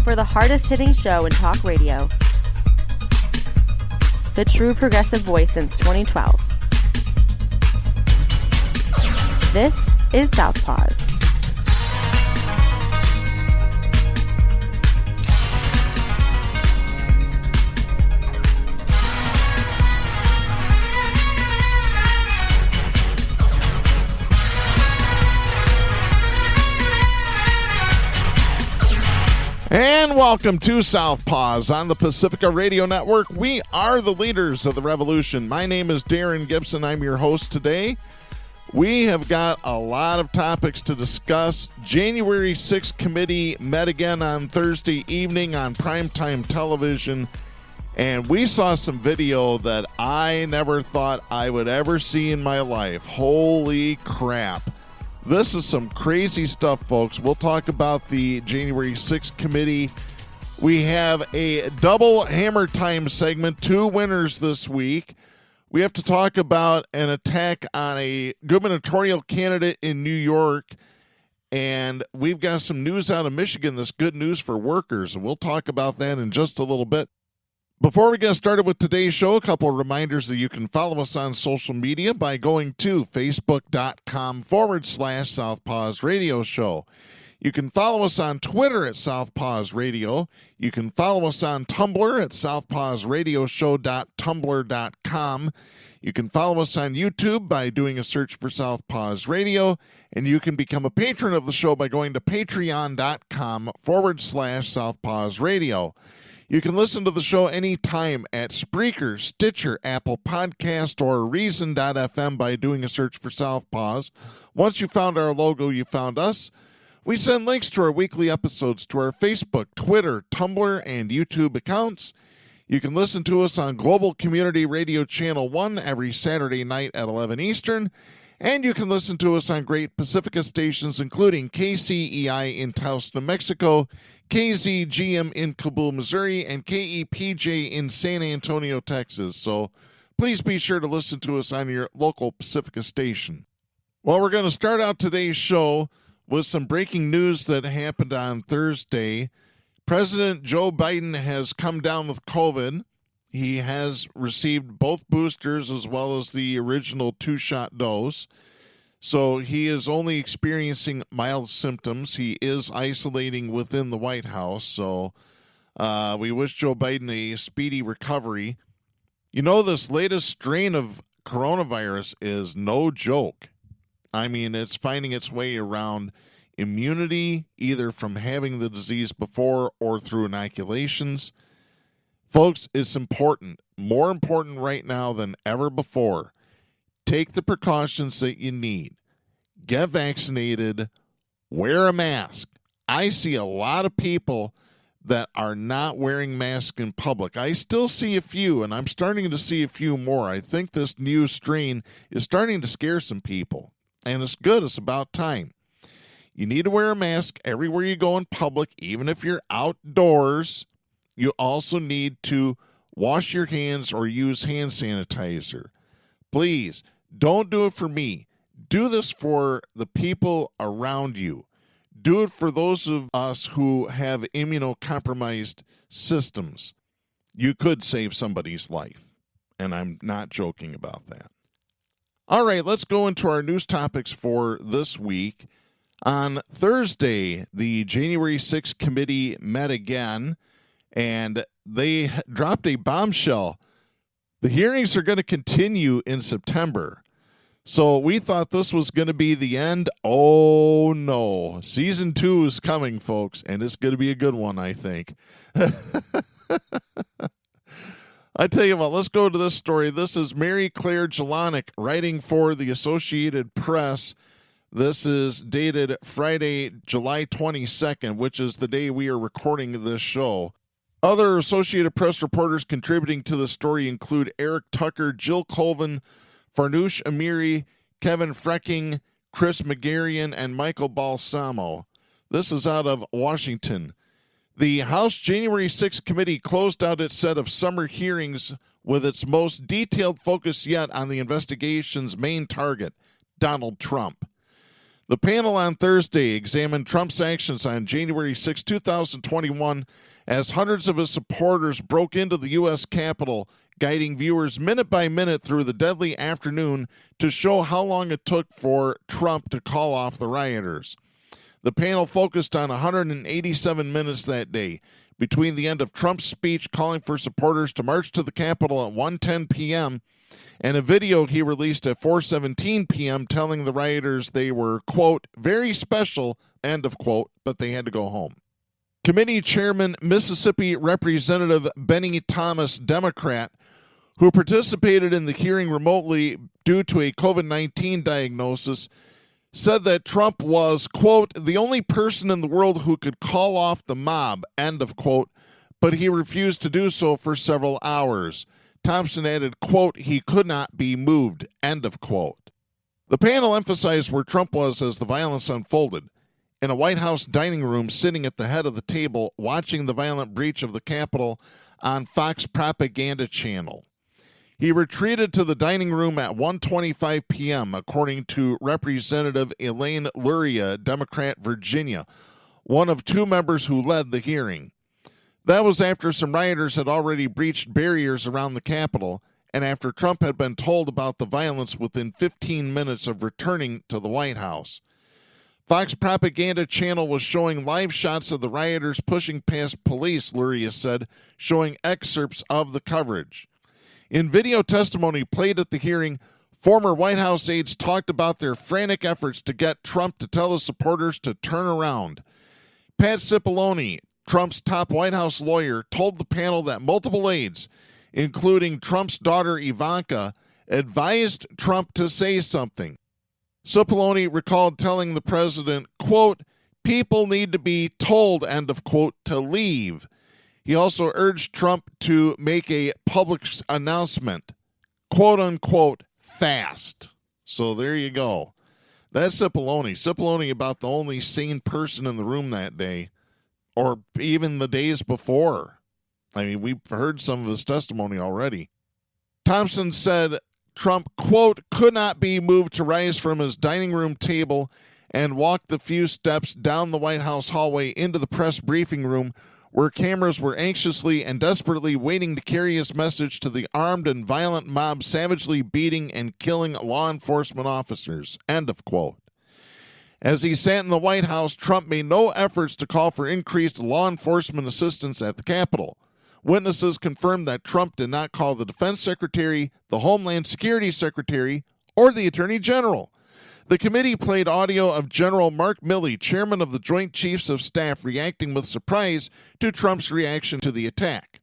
for the hardest-hitting show in talk radio. The true progressive voice since 2012. This is Southpaws. And welcome to Southpaws on the Pacifica Radio Network. We are the leaders of the revolution. My name is Darren Gibson. I'm your host today. We have got a lot of topics to discuss. January 6th committee met again on Thursday evening on primetime television, and we saw some video that I never thought I would ever see in my life. Holy crap. This is some crazy stuff, folks. We'll talk about the January 6th committee. We have a double hammer time segment, 2 winners this week. We have to talk about an attack on a gubernatorial candidate in New York. And we've got some news out of Michigan that's good news for workers. And we'll talk about that in just a little bit. Before we get started with today's show, a couple of reminders that you can follow us on social media by going to facebook.com/Southpaws Radio Show. You can follow us on Twitter at Southpaws Radio. You can follow us on Tumblr at southpawsradioshow.tumblr.com. You can follow us on YouTube by doing a search for Southpaws Radio. And you can become a patron of the show by going to patreon.com/Southpaws Radio. You can listen to the show anytime at Spreaker, Stitcher, Apple Podcast, or Reason.fm by doing a search for Southpaws. Once you found our logo, you found us. We send links to our weekly episodes to our Facebook, Twitter, Tumblr, and YouTube accounts. You can listen to us on Global Community Radio Channel 1 every Saturday night at 11 Eastern. And you can listen to us on great Pacifica stations, including KCEI in Taos, New Mexico, KZGM in Kabul, Missouri, and KEPJ in San Antonio, Texas. So please be sure to listen to us on your local Pacifica station. Well, we're going to start out today's show with some breaking news that happened on Thursday. President Joe Biden has come down with COVID. He has received both boosters as well as the original 2-shot dose. So he is only experiencing mild symptoms. He is isolating within the White House. So we wish Joe Biden a speedy recovery. You know, this latest strain of coronavirus is no joke. I mean, it's finding its way around immunity, either from having the disease before or through inoculations. Folks, it's important, more important right now than ever before. Take the precautions that you need. Get vaccinated. Wear a mask. I see a lot of people that are not wearing masks in public. I still see a few, and I'm starting to see a few more. I think this new strain is starting to scare some people, and it's good. It's about time. You need to wear a mask everywhere you go in public, even if you're outdoors. You also need to wash your hands or use hand sanitizer. Please, don't do it for me. Do this for the people around you. Do it for those of us who have immunocompromised systems. You could save somebody's life, and I'm not joking about that. All right, let's go into our news topics for this week. On Thursday, the January 6th committee met again, and they dropped a bombshell. The hearings are going to continue in September. So we thought this was going to be the end. Oh, no. Season 2 is coming, folks, and it's going to be a good one, I think. I tell you what, let's go to this story. This is Mary Claire Jelonic writing for the Associated Press. This is dated Friday, July 22nd, which is the day we are recording this show. Other Associated Press reporters contributing to the story include Eric Tucker, Jill Colvin, Farnoosh Amiri, Kevin Frecking, Chris Megarian, and Michael Balsamo. This is out of Washington. The House January 6th committee closed out its set of summer hearings with its most detailed focus yet on the investigation's main target, Donald Trump. The panel on Thursday examined Trump's actions on January 6, 2021, as hundreds of his supporters broke into the U.S. Capitol, guiding viewers minute by minute through the deadly afternoon to show how long it took for Trump to call off the rioters. The panel focused on 187 minutes that day, between the end of Trump's speech calling for supporters to march to the Capitol at 1:10 p.m. and a video he released at 4:17 p.m. telling the rioters they were, quote, very special, end of quote, but they had to go home. Committee Chairman Mississippi Representative Benny Thomas, Democrat, who participated in the hearing remotely due to a COVID-19 diagnosis, said that Trump was, quote, the only person in the world who could call off the mob, end of quote, but he refused to do so for several hours. Thompson added, quote, he could not be moved, end of quote. The panel emphasized where Trump was as the violence unfolded, in a White House dining room sitting at the head of the table watching the violent breach of the Capitol on Fox propaganda channel. He retreated to the dining room at 1:25 p.m., according to Representative Elaine Luria, Democrat, Virginia, one of two members who led the hearing. That was after some rioters had already breached barriers around the Capitol and after Trump had been told about the violence within 15 minutes of returning to the White House. Fox propaganda channel was showing live shots of the rioters pushing past police, Luria said, showing excerpts of the coverage. In video testimony played at the hearing, former White House aides talked about their frantic efforts to get Trump to tell his supporters to turn around. Pat Cipollone, Trump's top White House lawyer, told the panel that multiple aides, including Trump's daughter Ivanka, advised Trump to say something. Cipollone recalled telling the president, quote, people need to be told, end of quote, to leave. He also urged Trump to make a public announcement, quote unquote, fast. So there you go. That's Cipollone. Cipollone about the only sane person in the room that day, or even the days before. I mean, we've heard some of his testimony already. Thompson said Trump, quote, could not be moved to rise from his dining room table and walk the few steps down the White House hallway into the press briefing room where cameras were anxiously and desperately waiting to carry his message to the armed and violent mob savagely beating and killing law enforcement officers, end of quote. As he sat in the White House, Trump made no efforts to call for increased law enforcement assistance at the Capitol. Witnesses confirmed that Trump did not call the Defense Secretary, the Homeland Security Secretary, or the Attorney General. The committee played audio of General Mark Milley, chairman of the Joint Chiefs of Staff, reacting with surprise to Trump's reaction to the attack.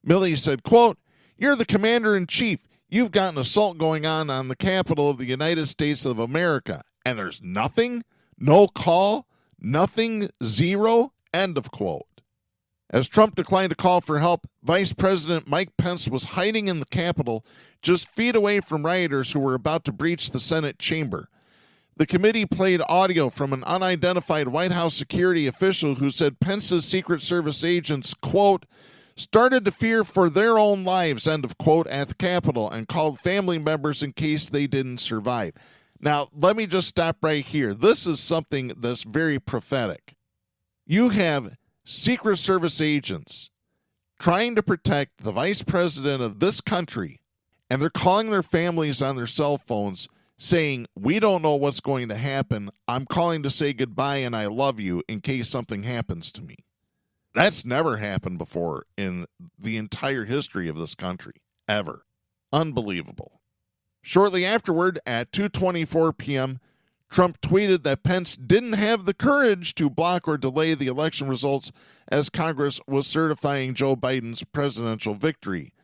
Milley said, quote, you're the commander-in-chief. You've got an assault going on the Capitol of the United States of America, and there's nothing? No call? Nothing? Zero? End of quote. As Trump declined to call for help, Vice President Mike Pence was hiding in the Capitol just feet away from rioters who were about to breach the Senate chamber. The committee played audio from an unidentified White House security official who said Pence's Secret Service agents, quote, started to fear for their own lives, end of quote, at the Capitol and called family members in case they didn't survive. Now, let me just stop right here. This is something that's very prophetic. You have Secret Service agents trying to protect the vice president of this country, and they're calling their families on their cell phones saying, we don't know what's going to happen. I'm calling to say goodbye and I love you in case something happens to me. That's never happened before in the entire history of this country, ever. Unbelievable. Shortly afterward, at 2:24 p.m., Trump tweeted that Pence didn't have the courage to block or delay the election results as Congress was certifying Joe Biden's presidential victory.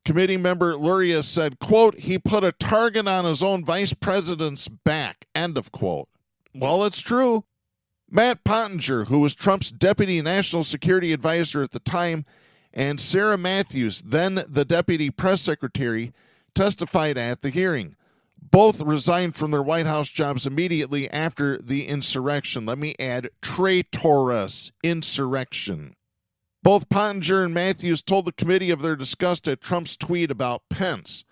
Committee member Luria said, quote, he put a target on his own vice president's back, end of quote. Well, it's true. Matt Pottinger, who was Trump's deputy national security advisor at the time, and Sarah Matthews, then the deputy press secretary, testified at the hearing. Both resigned from their White House jobs immediately after the insurrection. Let me add, traitorous insurrection. Both Pottinger and Matthews told the committee of their disgust at Trump's tweet about Pence.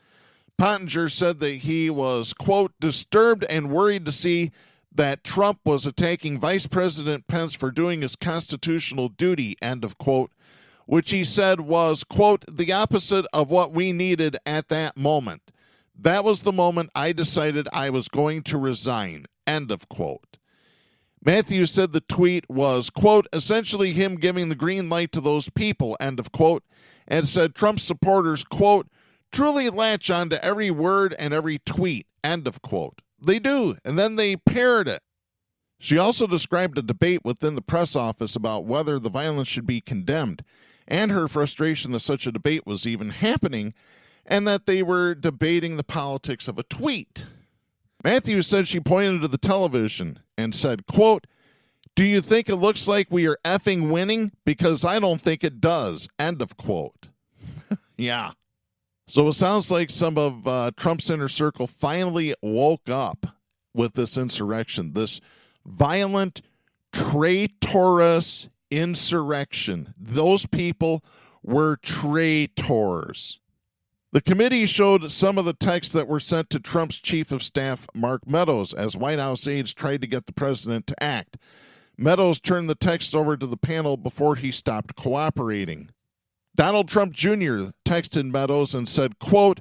Pottinger said that he was, quote, disturbed and worried to see that Trump was attacking Vice President Pence for doing his constitutional duty, end of quote, which he said was, quote, the opposite of what we needed at that moment. That was the moment I decided I was going to resign, end of quote. Matthews said the tweet was, quote, essentially him giving the green light to those people, end of quote, and said Trump's supporters, quote, truly latch on to every word and every tweet, end of quote. They do, and then they parrot it. She also described a debate within the press office about whether the violence should be condemned, and her frustration that such a debate was even happening, and that they were debating the politics of a tweet. Matthews said she pointed to the television and said, quote, do you think it looks like we are effing winning? Because I don't think it does, end of quote. Yeah. So it sounds like some of Trump's inner circle finally woke up with this insurrection, this violent, traitorous insurrection. Those people were traitors. The committee showed some of the texts that were sent to Trump's chief of staff, Mark Meadows, as White House aides tried to get the president to act. Meadows turned the texts over to the panel before he stopped cooperating. Donald Trump Jr. texted Meadows and said, quote,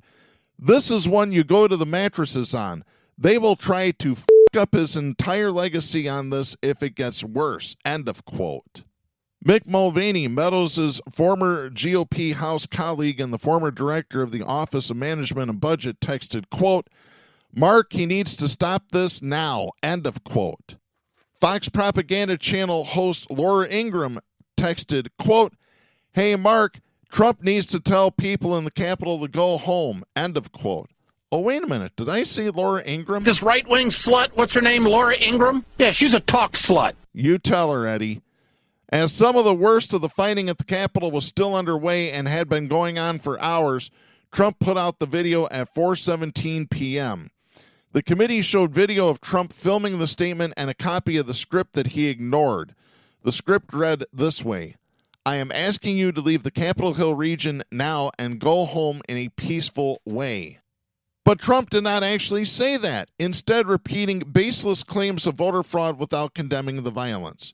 this is one you go to the mattresses on. They will try to f*** up his entire legacy on this if it gets worse, end of quote. Mick Mulvaney, Meadows' former GOP House colleague and the former director of the Office of Management and Budget, texted, quote, Mark, he needs to stop this now, end of quote. Fox propaganda channel host Laura Ingraham texted, quote, hey, Mark, Trump needs to tell people in the Capitol to go home, end of quote. Oh, wait a minute. Did I see Laura Ingraham? This right-wing slut, what's her name, Laura Ingraham? Yeah, she's a talk slut. You tell her, Eddie. As some of the worst of the fighting at the Capitol was still underway and had been going on for hours, Trump put out the video at 4:17 p.m. The committee showed video of Trump filming the statement and a copy of the script that he ignored. The script read this way: I am asking you to leave the Capitol Hill region now and go home in a peaceful way. But Trump did not actually say that, instead repeating baseless claims of voter fraud without condemning the violence.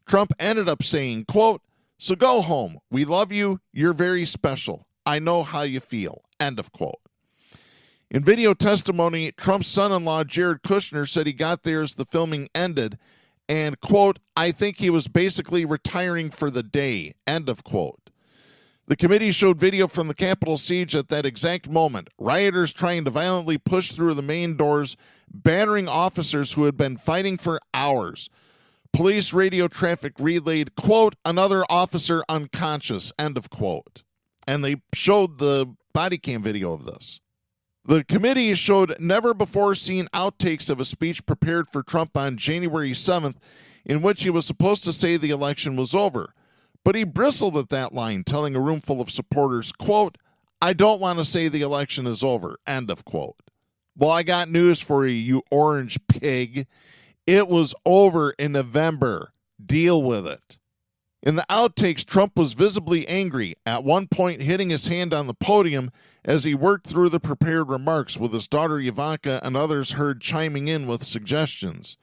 Trump ended up saying, quote, so go home. We love you. You're very special. I know how you feel, end of quote. In video testimony, Trump's son-in-law, Jared Kushner, said he got there as the filming ended and, quote, I think he was basically retiring for the day, end of quote. The committee showed video from the Capitol siege at that exact moment. Rioters trying to violently push through the main doors, battering officers who had been fighting for hours. Police radio traffic relayed, quote, another officer unconscious, end of quote. And they showed the body cam video of this. The committee showed never-before-seen outtakes of a speech prepared for Trump on January 7th in which he was supposed to say the election was over. But he bristled at that line, telling a room full of supporters, quote, I don't want to say the election is over, end of quote. Well, I got news for you, you orange pig. It was over in November. Deal with it. In the outtakes, Trump was visibly angry, at one point hitting his hand on the podium as he worked through the prepared remarks, with his daughter Ivanka and others heard chiming in with suggestions.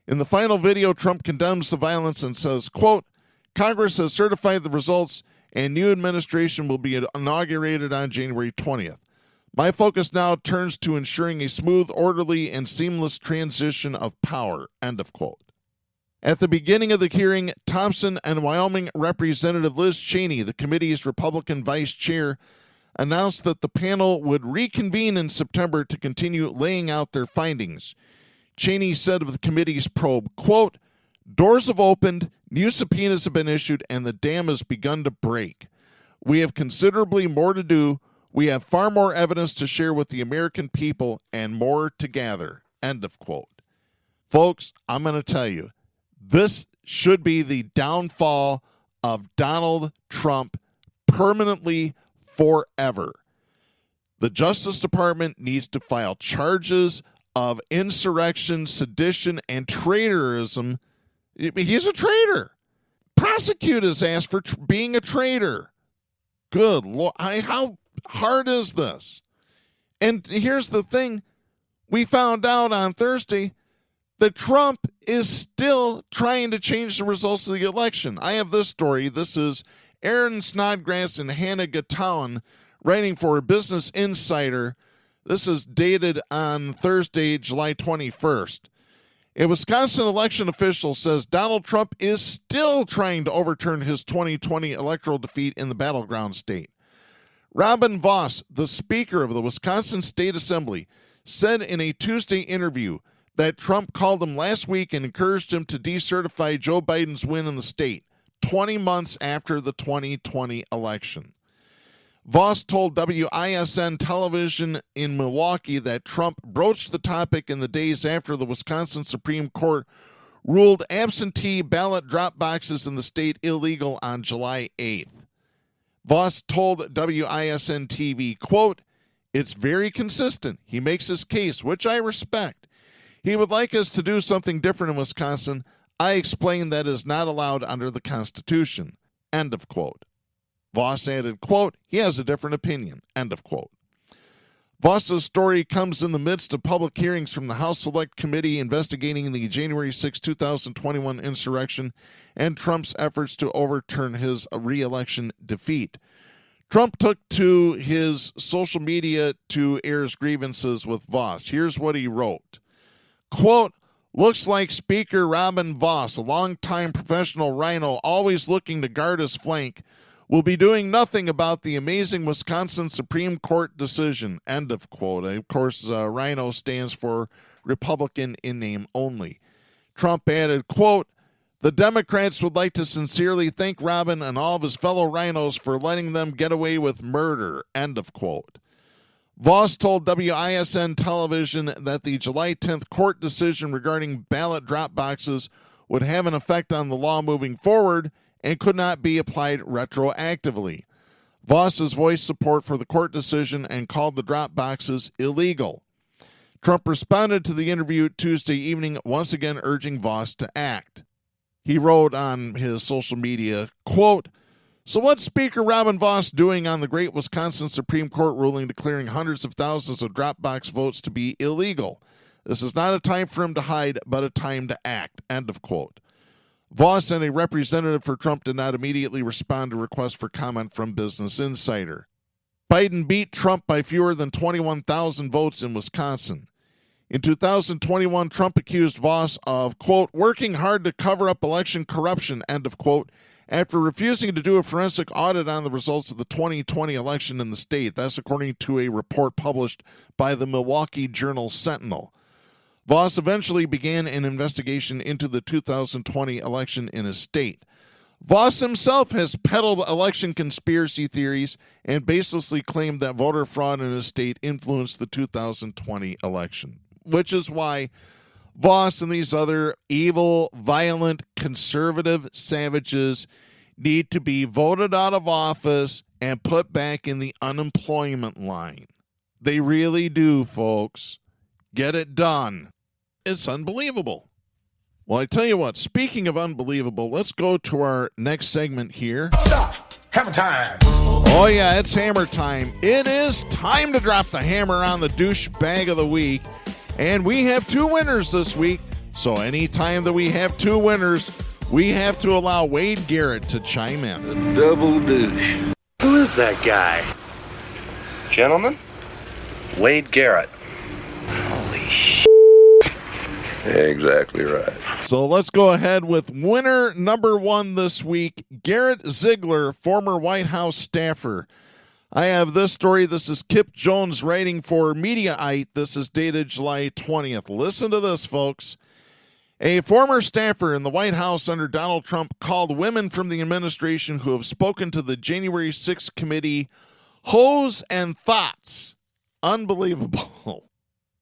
In the final video, Trump condemns the violence and says, quote, Congress has certified the results and new administration will be inaugurated on January 20th. My focus now turns to ensuring a smooth, orderly, and seamless transition of power, end of quote. At the beginning of the hearing, Thompson and Wyoming Representative Liz Cheney, the committee's Republican vice chair, announced that the panel would reconvene in September to continue laying out their findings. Cheney said of the committee's probe, quote, doors have opened, new subpoenas have been issued, and the dam has begun to break. We have considerably more to do. We have far more evidence to share with the American people and more to gather, end of quote. Folks, I'm going to tell you, this should be the downfall of Donald Trump permanently forever. The Justice Department needs to file charges of insurrection, sedition, and traitorism. He's a traitor. Prosecute his ass for being a traitor. Good Lord. How hard is this? And here's the thing. We found out on Thursday that Trump is still trying to change the results of the election. I have this story. This is Aaron Snodgrass and Hannah Gattowan writing for Business Insider. This is dated on Thursday, July 21st. A Wisconsin election official says Donald Trump is still trying to overturn his 2020 electoral defeat in the battleground state. Robin Vos, the Speaker of the Wisconsin State Assembly, said in a Tuesday interview that Trump called him last week and encouraged him to decertify Joe Biden's win in the state, 20 months after the 2020 election. Vos told WISN television in Milwaukee that Trump broached the topic in the days after the Wisconsin Supreme Court ruled absentee ballot drop boxes in the state illegal on July 8th. Vos told WISN TV, quote, "It's very consistent. He makes his case, which I respect. He would like us to do something different in Wisconsin. I explained that is not allowed under the Constitution." End of quote. Vos added, quote, "He has a different opinion." End of quote. Vos's story comes in the midst of public hearings from the House Select Committee investigating the January 6, 2021 insurrection and Trump's efforts to overturn his re-election defeat. Trump took to his social media to air his grievances with Vos. Here's what he wrote. Quote, "Looks like Speaker Robin Vos, a longtime professional rhino always looking to guard his flank, will be doing nothing about the amazing Wisconsin Supreme Court decision." End of quote. Of course, rhino stands for Republican in name only. Trump added, quote, "The Democrats would like to sincerely thank Robin and all of his fellow rhinos for letting them get away with murder." End of quote. Vos told WISN television that the July 10th court decision regarding ballot drop boxes would have an effect on the law moving forward and could not be applied retroactively. Vos has voiced support for the court decision and called the drop boxes illegal. Trump responded to the interview Tuesday evening, once again urging Vos to act. He wrote on his social media, quote, "So what's Speaker Robin Vos doing on the great Wisconsin Supreme Court ruling declaring hundreds of thousands of drop box votes to be illegal? This is not a time for him to hide, but a time to act." End of quote. Vos and a representative for Trump did not immediately respond to requests for comment from Business Insider. Biden beat Trump by fewer than 21,000 votes in Wisconsin. In 2021, Trump accused Vos of, quote, "working hard to cover up election corruption," end of quote, after refusing to do a forensic audit on the results of the 2020 election in the state. That's according to a report published by the Milwaukee Journal-Sentinel. Vos eventually began an investigation into the 2020 election in his state. Vos himself has peddled election conspiracy theories and baselessly claimed that voter fraud in his state influenced the 2020 election, which is why Vos and these other evil, violent, conservative savages need to be voted out of office and put back in the unemployment line. They really do, folks. Get it done. It's unbelievable. Well, I tell you what, speaking of unbelievable, let's go to our next segment here. Stop! Hammer time! Oh, yeah, it's hammer time. It is time to drop the hammer on the douchebag of the week. And we have two winners this week. So anytime that we have two winners, we have to allow Wade Garrett to chime in. The double douche. Who is that guy? Gentlemen, Wade Garrett. holy sh**. Exactly right. So let's go ahead with winner number one this week, Garrett Ziegler, former White House staffer. I have this story. This is Kip Jones writing for Mediaite. This is dated July 20th. Listen to this, folks. A former staffer in the White House under Donald Trump called women from the administration who have spoken to the January 6th committee hoes and thoughts. Unbelievable.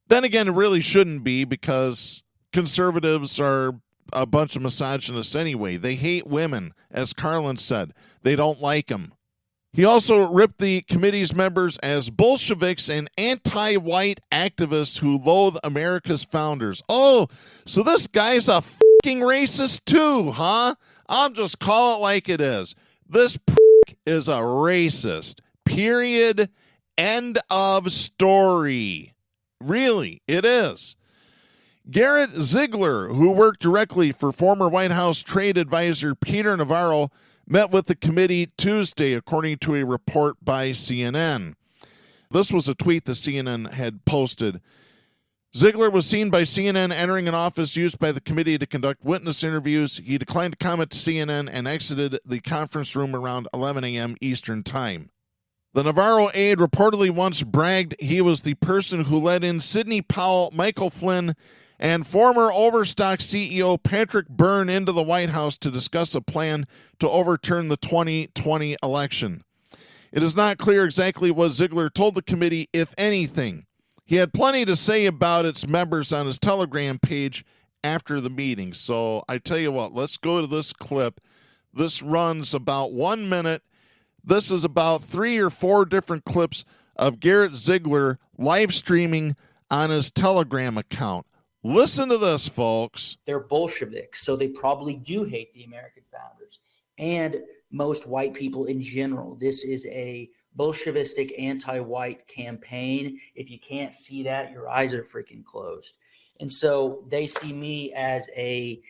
Then again, it really shouldn't be, because conservatives are a bunch of misogynists anyway. They hate women, as Carlin said. They don't like them. He also ripped the committee's members as Bolsheviks and anti-white activists who loathe America's founders. Oh, so this guy's a fucking racist too, huh? I'll just call it like it is. This is a racist. Period. End of story. Really, it is. Garrett Ziegler, who worked directly for former White House trade advisor Peter Navarro, met with the committee Tuesday, according to a report by CNN. This was a tweet the CNN had posted. Ziegler was seen by CNN entering an office used by the committee to conduct witness interviews. He declined to comment to CNN and exited the conference room around 11 a.m. Eastern Time. The Navarro aide reportedly once bragged he was the person who led in Sidney Powell, Michael Flynn, and former Overstock CEO Patrick Byrne into the White House to discuss a plan to overturn the 2020 election. It is not clear exactly what Ziegler told the committee, if anything. He had plenty to say about its members on his Telegram page after the meeting. So I tell you what, let's go to this clip. This runs about 1 minute. This is about 3 or 4 different clips of Garrett Ziegler live streaming on his Telegram account. Listen to this, folks. They're Bolsheviks, so they probably do hate the American founders and most white people in general. This is a Bolshevistic anti-white campaign. If you can't see that, your eyes are freaking closed. And so they see me as a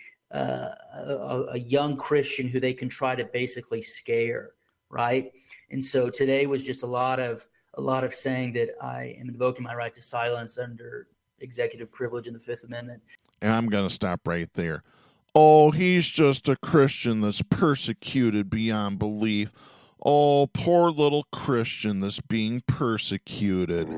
young Christian who they can try to basically scare, right? And so today was just a lot of saying that I am invoking my right to silence under executive privilege in the Fifth Amendment. And I'm going to stop right there. Oh, he's just a Christian that's persecuted beyond belief. Oh, poor little Christian that's being persecuted.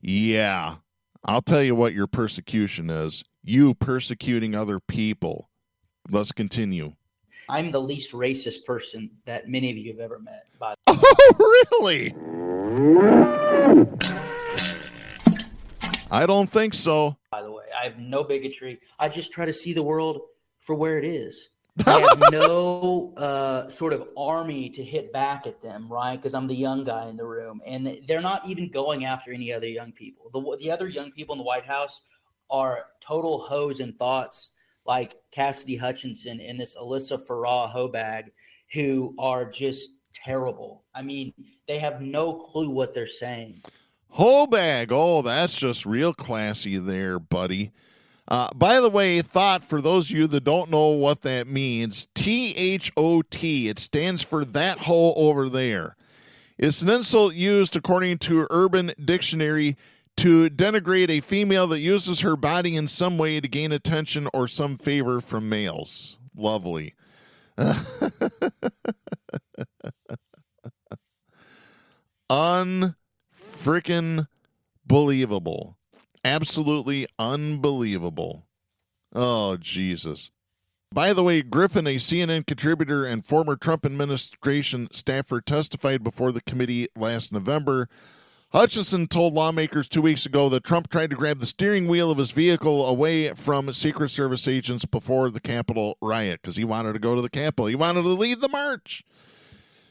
Yeah, I'll tell you what your persecution is. You persecuting other people. Let's continue. I'm the least racist person that many of you have ever met. Oh, really? I don't think so. By the way, I have no bigotry. I just try to see the world for where it is. I have no sort of army to hit back at them, right? Because I'm the young guy in the room. And they're not even going after any other young people. The other young people in the White House are total hoes and thoughts, like Cassidy Hutchinson and this Alyssa Farah Hobag, who are just terrible. I mean, they have no clue what they're saying. Hobag, oh, that's just real classy there, buddy. By the way, thought, for those of you that don't know what that means, T-H-O-T, it stands for that hole over there. It's an insult used, according to Urban Dictionary, to denigrate a female that uses her body in some way to gain attention or some favor from males. Lovely. Unfreaking believable. Absolutely unbelievable. Oh, Jesus. By the way, Griffin, a CNN contributor and former Trump administration staffer, testified before the committee last November. Hutchinson told lawmakers 2 weeks ago that Trump tried to grab the steering wheel of his vehicle away from Secret Service agents before the Capitol riot because he wanted to go to the Capitol. He wanted to lead the march.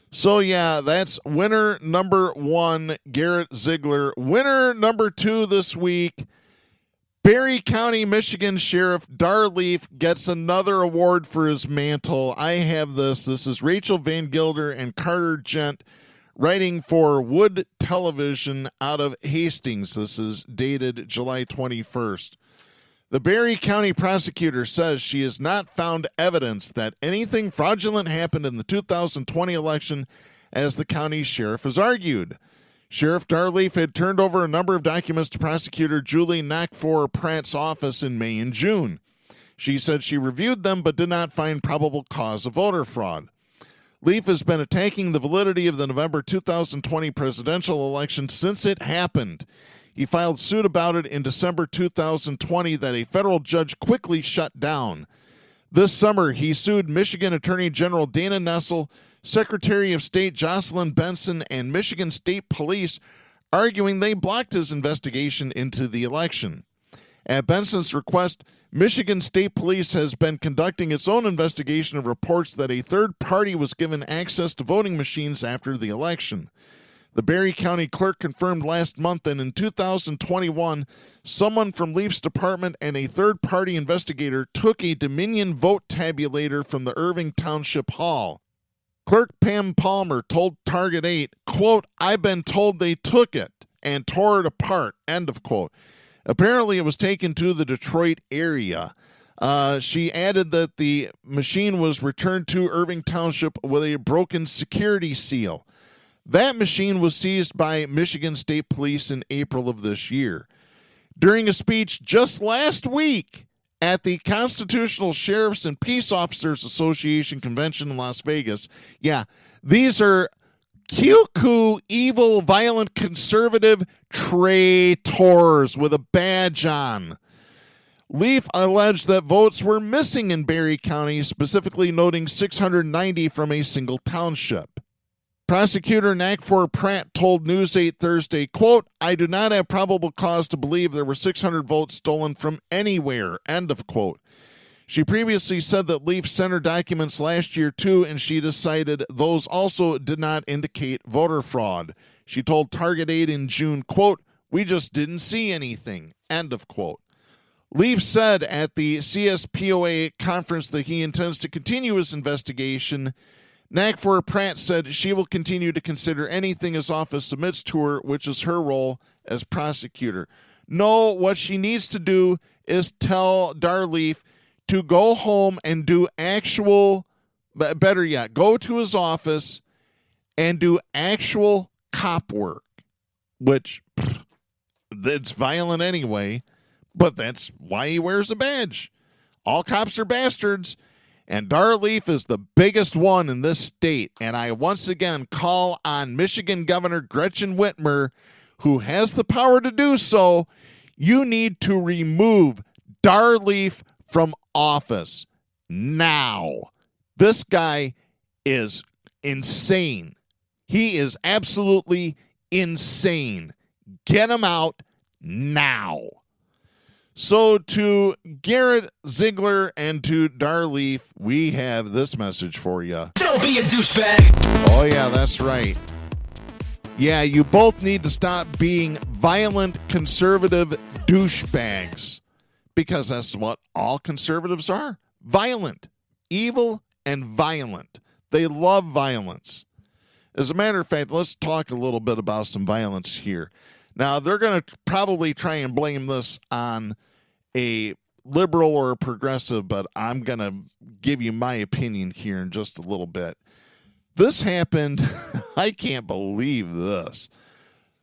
So, yeah, that's winner number 1, Garrett Ziegler. Winner number 2 this week, Barry County, Michigan Sheriff Darleaf gets another award for his mantle. I have this. This is Rachel Van Gilder and Carter Gent writing for Wood Television out of Hastings. This is dated July 21st. The Barry County prosecutor says she has not found evidence that anything fraudulent happened in the 2020 election, as the county sheriff has argued. Sheriff Darleaf had turned over a number of documents to prosecutor Julie Nakfor Pratt's office in May and June. She said she reviewed them but did not find probable cause of voter fraud. Leaf has been attacking the validity of the November 2020 presidential election since it happened. He filed suit about it in December 2020 that a federal judge quickly shut down. This summer, he sued Michigan Attorney General Dana Nessel, Secretary of State Jocelyn Benson, and Michigan State Police, arguing they blocked his investigation into the election. At Benson's request, Michigan State Police has been conducting its own investigation of reports that a third party was given access to voting machines after the election. The Barry County clerk confirmed last month that in 2021, someone from Leaf's department and a third-party investigator took a Dominion vote tabulator from the Irving Township Hall. Clerk Pam Palmer told Target 8, quote, "I've been told they took it," and tore it apart, end of quote. Apparently, it was taken to the Detroit area. She added that the machine was returned to Irving Township with a broken security seal. That machine was seized by Michigan State Police in April of this year. During a speech just last week at the Constitutional Sheriffs and Peace Officers Association convention in Las Vegas, yeah, these are cuckoo, evil, violent, conservative traitors with a badge on. Leaf alleged that votes were missing in Berry County, specifically noting 690 from a single township. Prosecutor Nakfor Pratt told News 8 Thursday, quote, "I do not have probable cause to believe there were 600 votes stolen from anywhere," end of quote. She previously said that Leaf sent her documents last year too, and she decided those also did not indicate voter fraud. She told Target 8 in June, quote, "We just didn't see anything," end of quote. Leaf said at the CSPOA conference that he intends to continue his investigation. Nakfor Pratt said she will continue to consider anything his office submits to her, which is her role as prosecutor. No, what she needs to do is tell Darleaf to go home and do actual, better yet, go to his office and do actual cop work, which it's violent anyway, but that's why he wears a badge. All cops are bastards, and Darleaf is the biggest one in this state. And I once again call on Michigan Governor Gretchen Whitmer, who has the power to do so. You need to remove Darleaf from office now. This guy is insane. He is absolutely insane. Get him out now. So to Garrett Ziegler and to Darleaf, we have this message for you. Don't be a douchebag. Oh, yeah, that's right. Yeah, you both need to stop being violent conservative douchebags, because that's what all conservatives are. Violent, evil, and violent. They love violence. As a matter of fact, let's talk a little bit about some violence here. Now, they're going to probably try and blame this on a liberal or a progressive, but I'm going to give you my opinion here in just a little bit. This happened. I can't believe this.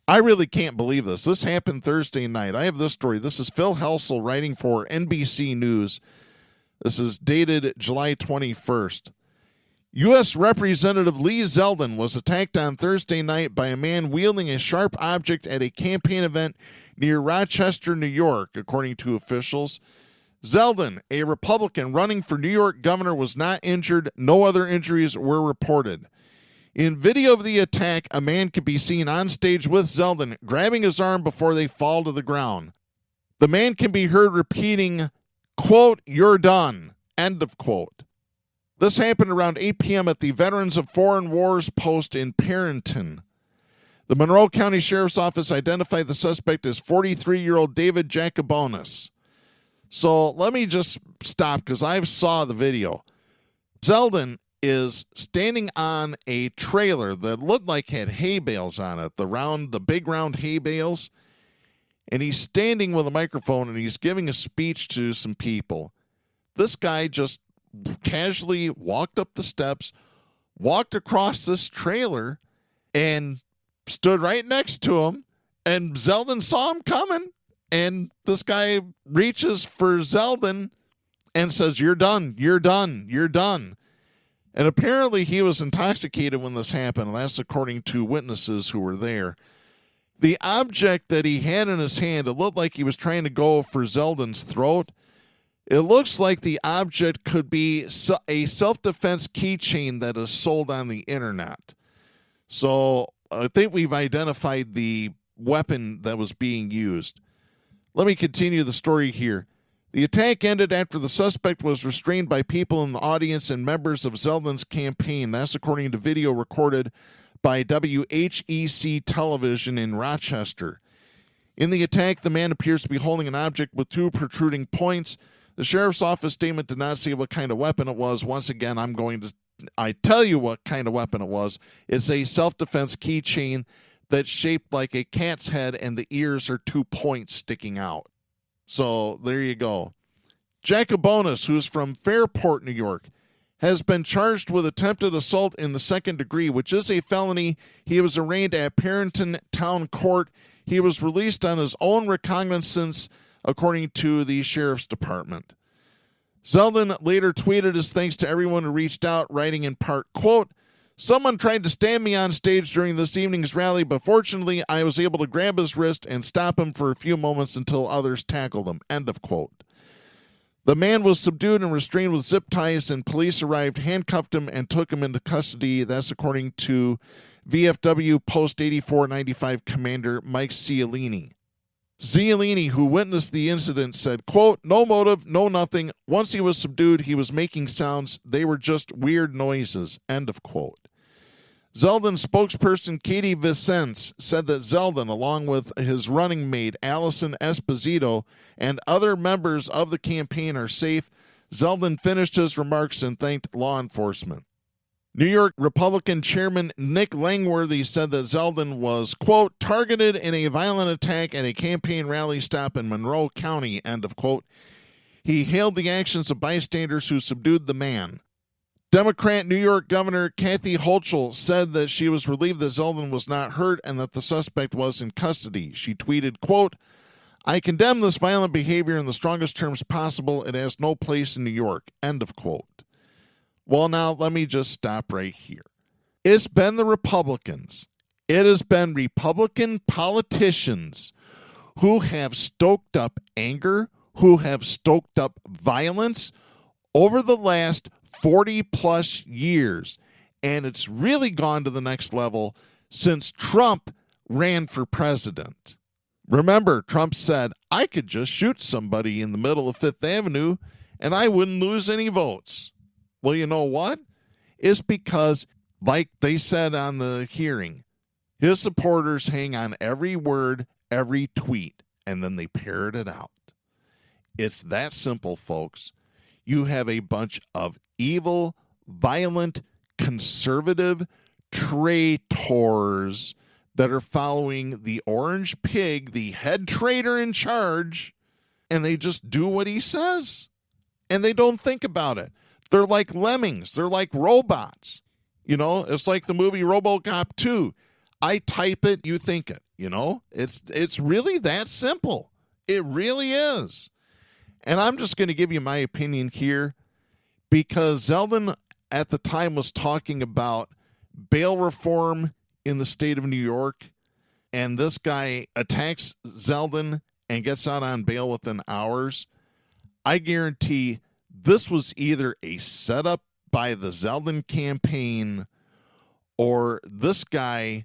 I really can't believe this. This happened Thursday night. I have this story. This is Phil Helsel writing for NBC News. This is dated July 21st. U.S. Representative Lee Zeldin was attacked on Thursday night by a man wielding a sharp object at a campaign event near Rochester, New York, according to officials. Zeldin, a Republican running for New York governor, was not injured. No other injuries were reported. In video of the attack, a man could be seen on stage with Zeldin, grabbing his arm before they fall to the ground. The man can be heard repeating, quote, "You're done," end of quote. This happened around 8 p.m. at the Veterans of Foreign Wars post in Perrington. The Monroe County Sheriff's Office identified the suspect as 43-year-old David Jacobonis. So let me just stop because I saw the video. Zeldin is standing on a trailer that looked like had hay bales on it, the big round hay bales, and he's standing with a microphone and he's giving a speech to some people. This guy just casually walked up the steps, walked across this trailer, and stood right next to him, and Zeldin saw him coming, and this guy reaches for Zeldin and says, "You're done, you're done, you're done." And apparently he was intoxicated when this happened, and that's according to witnesses who were there. The object that he had in his hand, it looked like he was trying to go for Zeldin's throat. It looks like the object could be a self-defense keychain that is sold on the internet. So I think we've identified the weapon that was being used. Let me continue the story here. The attack ended after the suspect was restrained by people in the audience and members of Zeldin's campaign. That's according to video recorded by WHEC television in Rochester. In the attack, the man appears to be holding an object with two protruding points. The sheriff's office statement did not say what kind of weapon it was. Once again, I tell you what kind of weapon it was. It's a self-defense keychain that's shaped like a cat's head and the ears are 2 points sticking out. So there you go. Jacobonis, who's from Fairport, New York, has been charged with attempted assault in the second degree, which is a felony. He was arraigned at Parrington Town Court. He was released on his own recognizance, according to the Sheriff's Department. Zeldin later tweeted his thanks to everyone who reached out, writing in part, quote, "Someone tried to stand me on stage during this evening's rally, but fortunately I was able to grab his wrist and stop him for a few moments until others tackled him," end of quote. The man was subdued and restrained with zip ties, and police arrived, handcuffed him, and took him into custody. That's according to VFW Post 8495 Commander Mike Cialini. Cialini, who witnessed the incident, said, quote, "No motive, no nothing. Once he was subdued, he was making sounds. They were just weird noises," end of quote. Zeldin spokesperson Katie Vicence said that Zeldin, along with his running mate Allison Esposito and other members of the campaign, are safe. Zeldin finished his remarks and thanked law enforcement. New York Republican Chairman Nick Langworthy said that Zeldin was, quote, "targeted in a violent attack at a campaign rally stop in Monroe County," end of quote. He hailed the actions of bystanders who subdued the man. Democrat New York Governor Kathy Hochul said that she was relieved that Zeldin was not hurt and that the suspect was in custody. She tweeted, quote, "I condemn this violent behavior in the strongest terms possible. It has no place in New York," end of quote. Well, now let me just stop right here. It's been the Republicans. It has been Republican politicians who have stoked up anger, who have stoked up violence over the last 40 plus years. And it's really gone to the next level since Trump ran for president. Remember, Trump said, "I could just shoot somebody in the middle of Fifth Avenue and I wouldn't lose any votes." Well, you know what? It's because, like they said on the hearing, his supporters hang on every word, every tweet, and then they parrot it out. It's that simple, folks. You have a bunch of evil, violent, conservative traitors that are following the orange pig, the head traitor in charge, and they just do what he says. And they don't think about it. They're like lemmings. They're like robots. You know, it's like the movie RoboCop 2. I type it, you think it. You know, it's really that simple. It really is. And I'm just going to give you my opinion here, because Zeldin at the time was talking about bail reform in the state of New York, and this guy attacks Zeldin and gets out on bail within hours. I guarantee this was either a setup by the Zeldin campaign, or this guy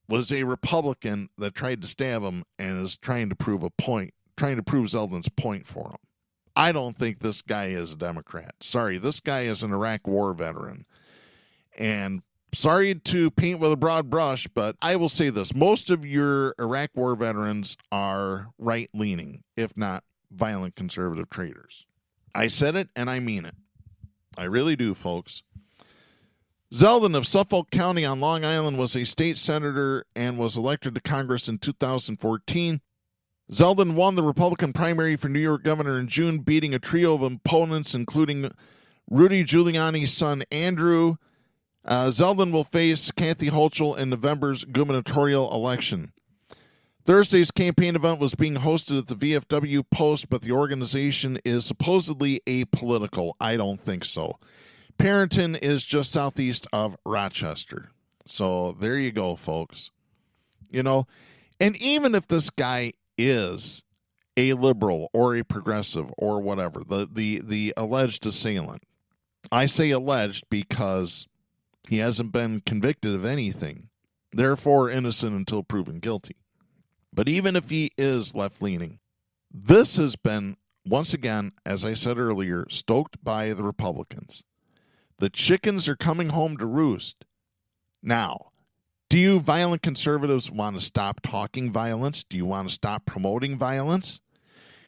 was a Republican that tried to stab him and is trying to prove Zeldin's point for him. I don't think this guy is a Democrat. Sorry, this guy is an Iraq war veteran. And sorry to paint with a broad brush, but I will say this. Most of your Iraq war veterans are right-leaning, if not violent conservative traitors. I said it and I mean it. I really do, folks. Zeldin of Suffolk County on Long Island was a state senator and was elected to Congress in 2014. Zeldin won the Republican primary for New York governor in June, beating a trio of opponents, including Rudy Giuliani's son, Andrew. Zeldin will face Kathy Hochul in November's gubernatorial election. Thursday's campaign event was being hosted at the VFW Post, but the organization is supposedly apolitical. I don't think so. Parrington is just southeast of Rochester. So there you go, folks. You know, and even if this guy is a liberal or a progressive or whatever, the alleged assailant, I say alleged because he hasn't been convicted of anything, therefore innocent until proven guilty. But even if he is left-leaning, this has been, once again, as I said earlier, stoked by the Republicans. The chickens are coming home to roost. Now, do you violent conservatives want to stop talking violence? Do you want to stop promoting violence?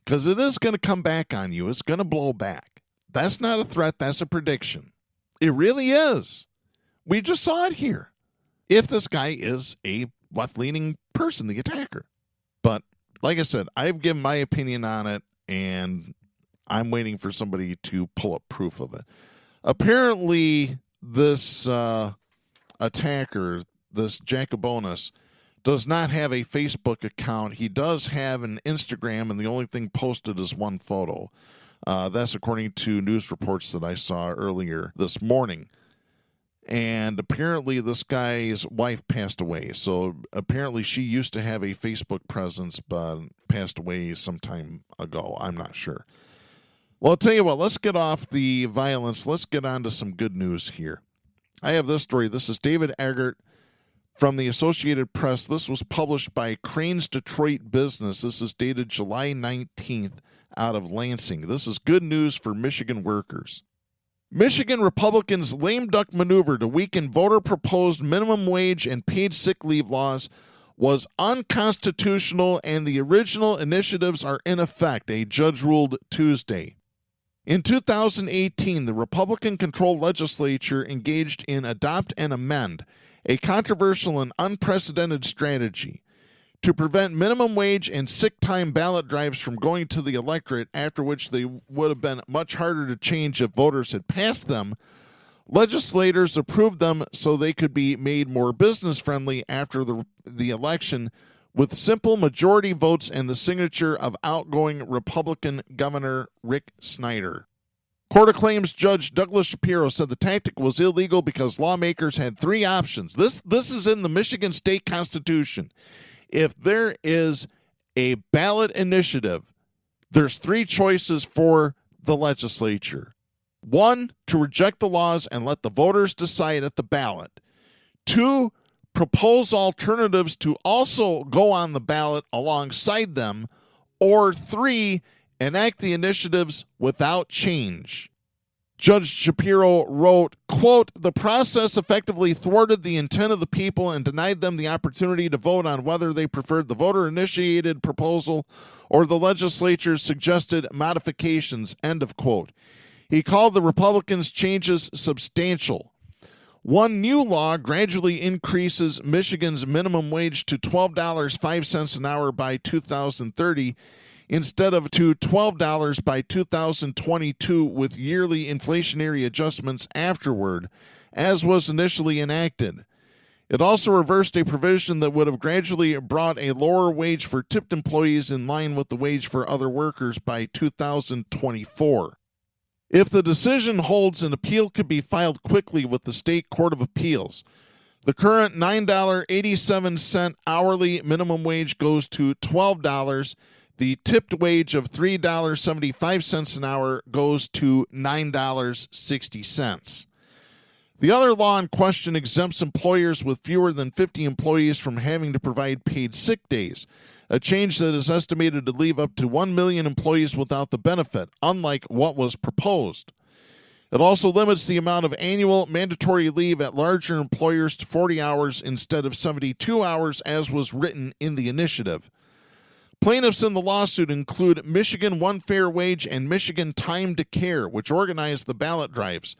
Because it is going to come back on you. It's going to blow back. That's not a threat. That's a prediction. It really is. We just saw it here. If this guy is a left-leaning person, the attacker. But like I said, I've given my opinion on it, and I'm waiting for somebody to pull up proof of it. Apparently, this attacker, this Jacobonus, does not have a Facebook account. He does have an Instagram, and the only thing posted is one photo. That's according to news reports that I saw earlier this morning. And apparently this guy's wife passed away. So apparently she used to have a Facebook presence, but passed away some time ago. I'm not sure. Well, I'll tell you what, let's get off the violence. Let's get on to some good news here. I have this story. This is David Eggert from the Associated Press. This was published by Crane's Detroit Business. This is dated July 19th out of Lansing. This is good news for Michigan workers. Michigan Republicans' lame duck maneuver to weaken voter-proposed minimum wage and paid sick leave laws was unconstitutional, and the original initiatives are in effect, a judge ruled Tuesday. In 2018, the Republican-controlled legislature engaged in Adopt and Amend, a controversial and unprecedented strategy to prevent minimum wage and sick time ballot drives from going to the electorate, after which they would have been much harder to change if voters had passed them. Legislators approved them so they could be made more business-friendly after the election, with simple majority votes and the signature of outgoing Republican Governor Rick Snyder. Court of Claims Judge Douglas Shapiro said the tactic was illegal because lawmakers had three options. This is in the Michigan State Constitution. If there is a ballot initiative, there's three choices for the legislature. 1, to reject the laws and let the voters decide at the ballot. 2, propose alternatives to also go on the ballot alongside them. Or 3, enact the initiatives without change. Judge Shapiro wrote, quote, "The process effectively thwarted the intent of the people and denied them the opportunity to vote on whether they preferred the voter-initiated proposal or the legislature's suggested modifications," end of quote. He called the Republicans' changes substantial. One new law gradually increases Michigan's minimum wage to $12.05 an hour by 2030, instead of to $12 by 2022, with yearly inflationary adjustments afterward, as was initially enacted. It also reversed a provision that would have gradually brought a lower wage for tipped employees in line with the wage for other workers by 2024. If the decision holds, an appeal could be filed quickly with the State Court of Appeals. The current $9.87 hourly minimum wage goes to $12. The tipped wage of $3.75 an hour goes to $9.60. The other law in question exempts employers with fewer than 50 employees from having to provide paid sick days, a change that is estimated to leave up to 1 million employees without the benefit, unlike what was proposed. It also limits the amount of annual mandatory leave at larger employers to 40 hours instead of 72 hours, as was written in the initiative. Plaintiffs in the lawsuit include Michigan One Fair Wage and Michigan Time to Care, which organized the ballot drives,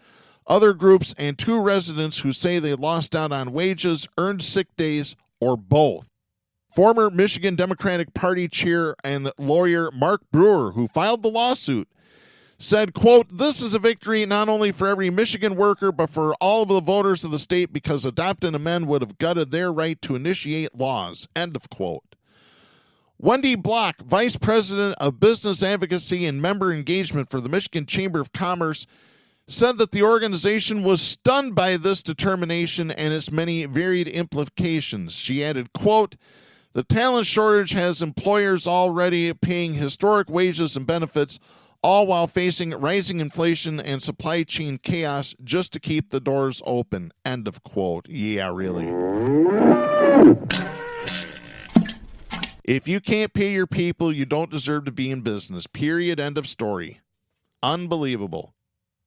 other groups, and 2 residents who say they lost out on wages, earned sick days, or both. Former Michigan Democratic Party chair and lawyer Mark Brewer, who filed the lawsuit, said, quote, "This is a victory not only for every Michigan worker, but for all of the voters of the state, because Adopt and Amend would have gutted their right to initiate laws," end of quote. Wendy Block, Vice President of Business Advocacy and Member Engagement for the Michigan Chamber of Commerce, said that the organization was stunned by this determination and its many varied implications. She added, quote, "The talent shortage has employers already paying historic wages and benefits, all while facing rising inflation and supply chain chaos just to keep the doors open," end of quote. Yeah, really. If you can't pay your people, you don't deserve to be in business. Period. End of story. Unbelievable.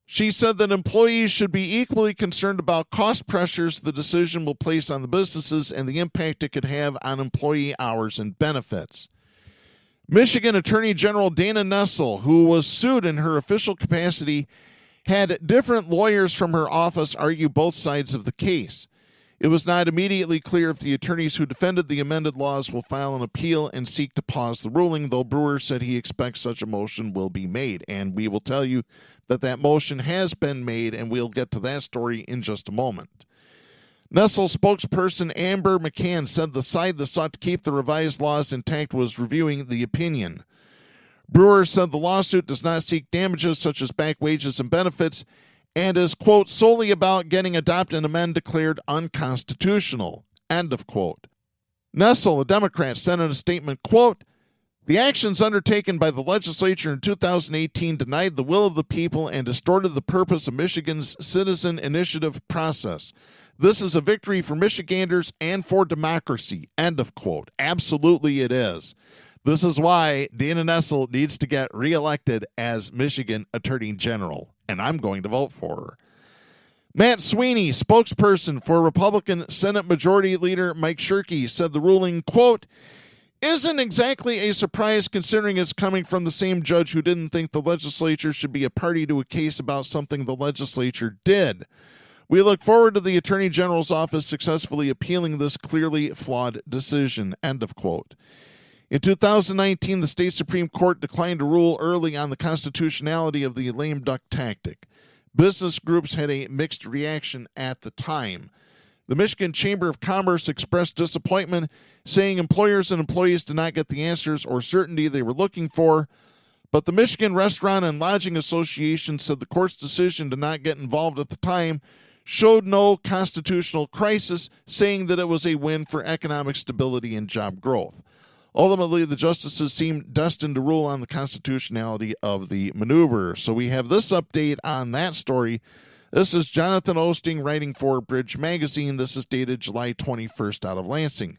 She said that employees should be equally concerned about cost pressures the decision will place on the businesses and the impact it could have on employee hours and benefits. Michigan Attorney General Dana Nessel, who was sued in her official capacity, had different lawyers from her office argue both sides of the case. It was not immediately clear if the attorneys who defended the amended laws will file an appeal and seek to pause the ruling, though Brewer said he expects such a motion will be made. And we will tell you that that motion has been made, and we'll get to that story in just a moment. Nestle spokesperson Amber McCann said the side that sought to keep the revised laws intact was reviewing the opinion. Brewer said the lawsuit does not seek damages such as back wages and benefits, and is, quote, solely about getting adopt and amend declared unconstitutional, end of quote. Nestle, a Democrat, said in a statement, quote, the actions undertaken by the legislature in 2018 denied the will of the people and distorted the purpose of Michigan's citizen initiative process. This is a victory for Michiganders and for democracy, end of quote. Absolutely it is. This is why Dana Nessel needs to get reelected as Michigan Attorney General, and I'm going to vote for her. Matt Sweeney, spokesperson for Republican Senate Majority Leader Mike Shirkey, said the ruling, quote, isn't exactly a surprise considering it's coming from the same judge who didn't think the legislature should be a party to a case about something the legislature did. We look forward to the Attorney General's office successfully appealing this clearly flawed decision, end of quote. In 2019, the state Supreme Court declined to rule early on the constitutionality of the lame duck tactic. Business groups had a mixed reaction at the time. The Michigan Chamber of Commerce expressed disappointment, saying employers and employees did not get the answers or certainty they were looking for. But the Michigan Restaurant and Lodging Association said the court's decision to not get involved at the time showed no constitutional crisis, saying that it was a win for economic stability and job growth. Ultimately, the justices seemed destined to rule on the constitutionality of the maneuver. So we have this update on that story. This is Jonathan Osting writing for Bridge Magazine. This is dated July 21st out of Lansing.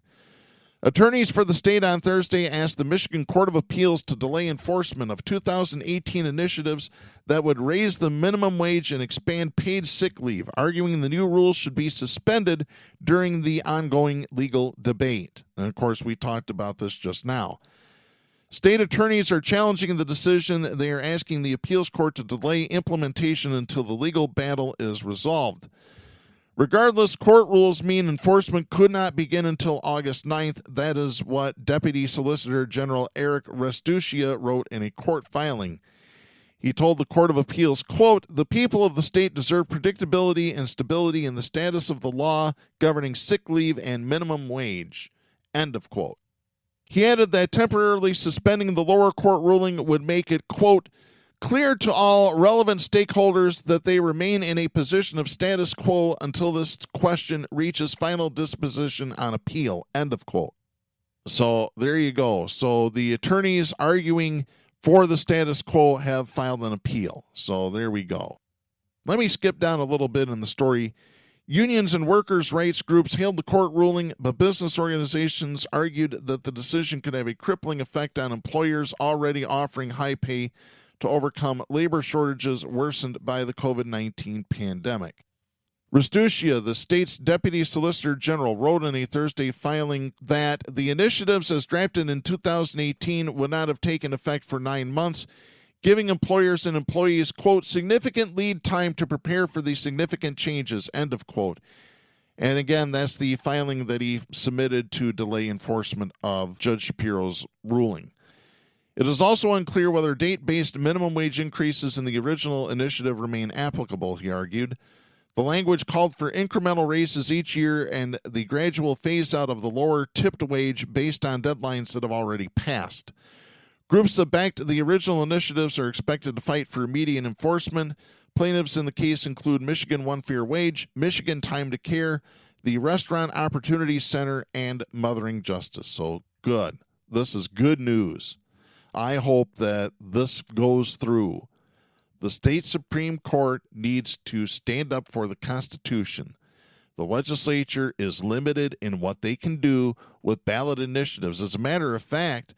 Attorneys for the state on Thursday asked the Michigan Court of Appeals to delay enforcement of 2018 initiatives that would raise the minimum wage and expand paid sick leave, arguing the new rules should be suspended during the ongoing legal debate. And of course, we talked about this just now. State attorneys are challenging the decision. They are asking the appeals court to delay implementation until the legal battle is resolved. Regardless, court rules mean enforcement could not begin until August 9th. That is what Deputy Solicitor General Eric Restuccia wrote in a court filing. He told the Court of Appeals, quote, the people of the state deserve predictability and stability in the status of the law governing sick leave and minimum wage, end of quote. He added that temporarily suspending the lower court ruling would make it, quote, clear to all relevant stakeholders that they remain in a position of status quo until this question reaches final disposition on appeal, end of quote. So there you go. So the attorneys arguing for the status quo have filed an appeal. So there we go. Let me skip down a little bit in the story. Unions and workers' rights groups hailed the court ruling, but business organizations argued that the decision could have a crippling effect on employers already offering high pay to overcome labor shortages worsened by the COVID-19 pandemic. Restuccia, the state's Deputy Solicitor General, wrote in a Thursday filing that the initiatives as drafted in 2018 would not have taken effect for 9 months, giving employers and employees, quote, significant lead time to prepare for the significant changes, end of quote. And again, that's the filing that he submitted to delay enforcement of Judge Shapiro's ruling. It is also unclear whether date-based minimum wage increases in the original initiative remain applicable, he argued. The language called for incremental raises each year and the gradual phase-out of the lower tipped wage based on deadlines that have already passed. Groups that backed the original initiatives are expected to fight for immediate enforcement. Plaintiffs in the case include Michigan One Fair Wage, Michigan Time to Care, the Restaurant Opportunity Center, and Mothering Justice. So good. This is good news. I hope that this goes through. The state Supreme Court needs to stand up for the Constitution. The legislature is limited in what they can do with ballot initiatives. As a matter of fact,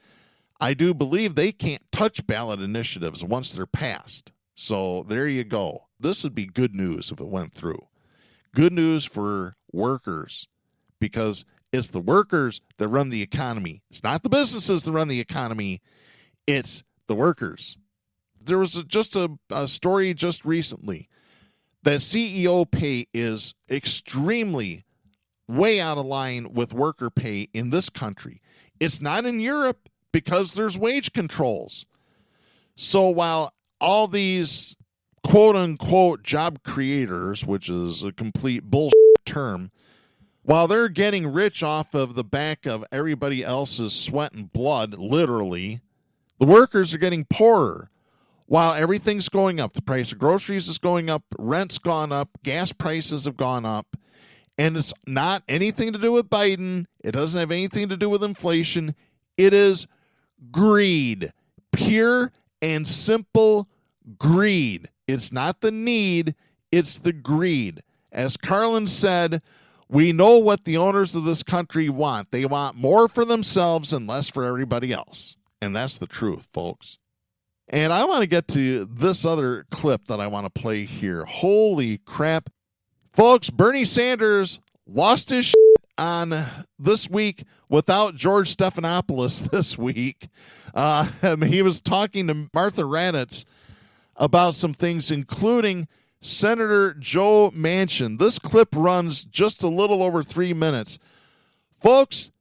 I do believe they can't touch ballot initiatives once they're passed. So there you go. This would be good news if it went through. Good news for workers, because it's the workers that run the economy. It's not the businesses that run the economy. It's the workers. There was just a story just recently that CEO pay is extremely way out of line with worker pay in this country. It's not in Europe because there's wage controls. So while all these quote-unquote job creators, which is a complete bullshit term, while they're getting rich off of the back of everybody else's sweat and blood, literally, the workers are getting poorer. While everything's going up, the price of groceries is going up, rent's gone up, gas prices have gone up, and it's not anything to do with Biden. It doesn't have anything to do with inflation. It is greed, pure and simple greed. It's not the need, it's the greed. As Carlin said, we know what the owners of this country want. They want more for themselves and less for everybody else. And that's the truth, folks. And I want to get to this other clip that I want to play here. Holy crap. Folks, Bernie Sanders lost his shit on this week without George Stephanopoulos this week. He was talking to Martha Raddatz about some things, including Senator Joe Manchin. This clip runs just a little over 3 minutes. Folks,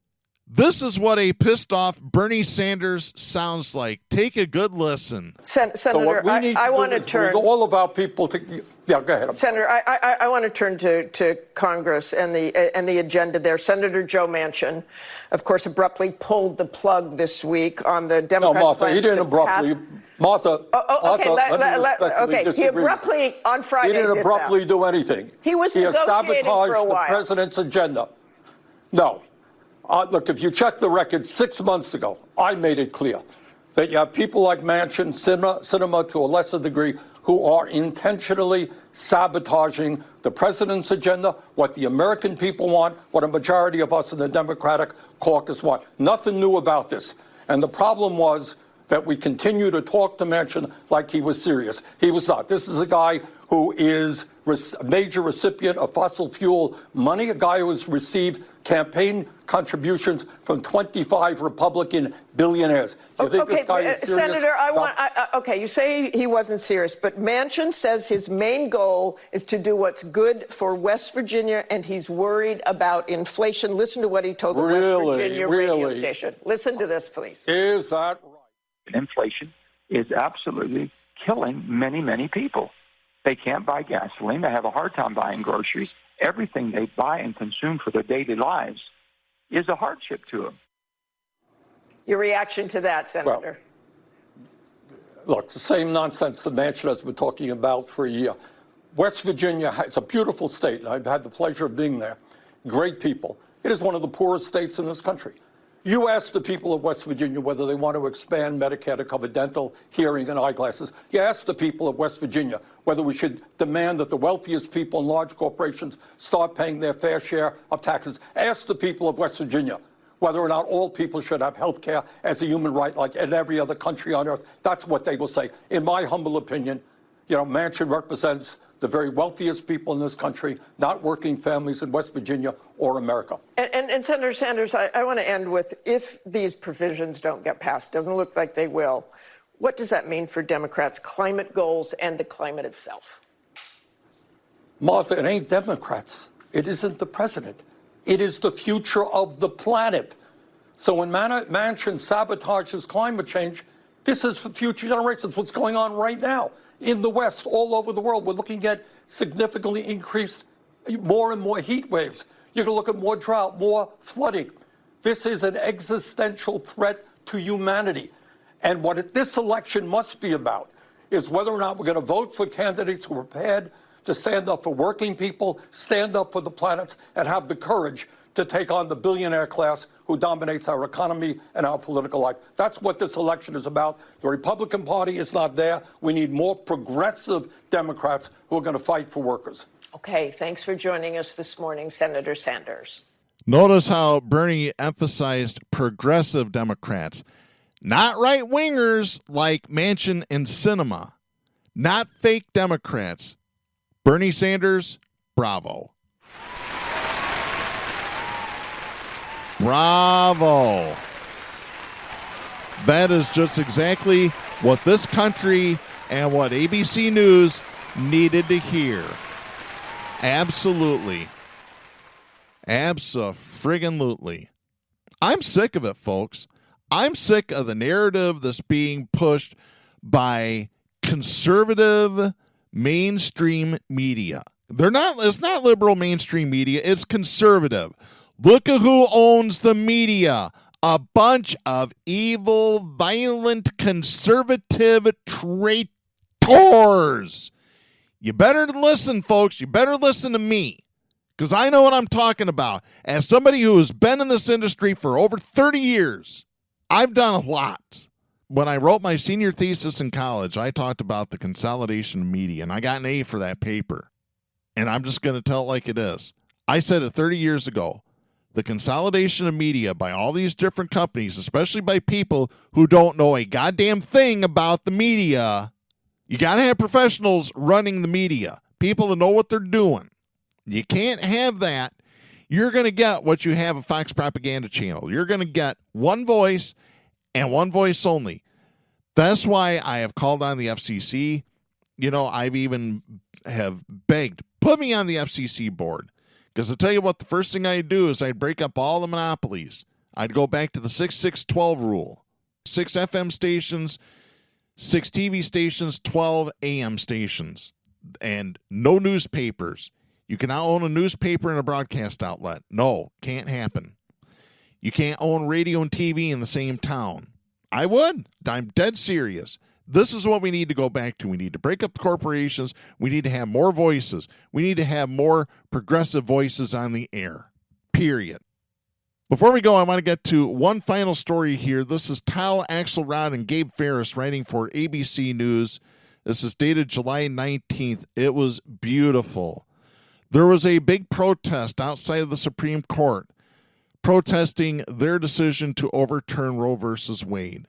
this is what a pissed off Bernie Sanders sounds like. Take a good listen. Senator, I want to turn. All about people to. Yeah, go ahead. Senator, I want to turn to Congress and the agenda there. Senator Joe Manchin, of course, abruptly pulled the plug this week on the Democrats' No, Martha, plans he didn't to abruptly. pass. Martha, Okay, he abruptly on Friday. He didn't abruptly do anything. He was has negotiating sabotaged for a while. the president's agenda. No. Look, if you check the record 6 months ago, I made it clear that you have people like Manchin, Sinema to a lesser degree, who are intentionally sabotaging the president's agenda, what the American people want, what a majority of us in the Democratic caucus want. Nothing new about this. And the problem was that we continue to talk to Manchin like he was serious. He was not. This is a guy who is a major recipient of fossil fuel money, a guy who has received campaign contributions from 25 Republican billionaires. Do you think this guy is serious? Senator, you say he wasn't serious, but Manchin says his main goal is to do what's good for West Virginia, and he's worried about inflation. Listen to what he told the West Virginia radio station. Listen to this, please. Is that right? Inflation is absolutely killing many, many people. They can't buy gasoline. They have a hard time buying groceries. Everything they buy and consume for their daily lives is a hardship to them. Your reaction to that, Senator? Well, look, the same nonsense that Manchin has been talking about for a year. West Virginia, it's a beautiful state. I've had the pleasure of being there. Great people. It is one of the poorest states in this country. You ask the people of West Virginia whether they want to expand Medicare to cover dental, hearing, and eyeglasses. You ask the people of West Virginia whether we should demand that the wealthiest people and large corporations start paying their fair share of taxes. Ask the people of West Virginia whether or not all people should have health care as a human right like in every other country on earth. That's what they will say. In my humble opinion, Manchin represents the very wealthiest people in this country, not working families in West Virginia or America. And Senator Sanders, I want to end with, if these provisions don't get passed, doesn't look like they will, what does that mean for Democrats' climate goals and the climate itself? Martha, it ain't Democrats. It isn't the president. It is the future of the planet. So when Manchin sabotages climate change, this is for future generations. What's going on right now in the West, all over the world, we're looking at significantly increased, more and more heat waves. You're going to look at more drought, more flooding. This is an existential threat to humanity. And what this election must be about is whether or not we're going to vote for candidates who are prepared to stand up for working people, stand up for the planet, and have the courage to take on the billionaire class who dominates our economy and our political life. That's what this election is about. The Republican Party is not there. We need more progressive Democrats who are going to fight for workers. Okay, thanks for joining us this morning, Senator Sanders. Notice how Bernie emphasized progressive Democrats, not right-wingers like Manchin and Sinema, not fake Democrats. Bernie Sanders, bravo. Bravo. That is just exactly what this country and what ABC News needed to hear. Absolutely. Abso-friggin-lutely. I'm sick of it, folks. I'm sick of the narrative that's being pushed by conservative mainstream media. It's not liberal mainstream media, it's conservative. Look at who owns the media. A bunch of evil, violent, conservative traitors. You better listen, folks. You better listen to me, because I know what I'm talking about. As somebody who has been in this industry for over 30 years, I've done a lot. When I wrote my senior thesis in college, I talked about the consolidation of media, and I got an A for that paper. And I'm just going to tell it like it is. I said it 30 years ago. The consolidation of media by all these different companies, especially by people who don't know a goddamn thing about the media. You got to have professionals running the media, people that know what they're doing. You can't have that. You're going to get what you have a Fox propaganda channel. You're going to get one voice and one voice only. That's why I have called on the FCC. You know, I've even have begged, put me on the FCC board. Because I'll tell you what, the first thing I'd do is I'd break up all the monopolies. I'd go back to the 6-6-12 rule. 6 FM stations, 6 TV stations, 12 AM stations. And no newspapers. You can now own a newspaper and a broadcast outlet. No, can't happen. You can't own radio and TV in the same town. I would. I'm dead serious. This is what we need to go back to. We need to break up the corporations. We need to have more voices. We need to have more progressive voices on the air. Period. Before we go, I want to get to one final story here. This is Tal Axelrod and Gabe Ferris writing for ABC News. This is dated July 19th. It was beautiful. There was a big protest outside of the Supreme Court protesting their decision to overturn Roe versus Wade.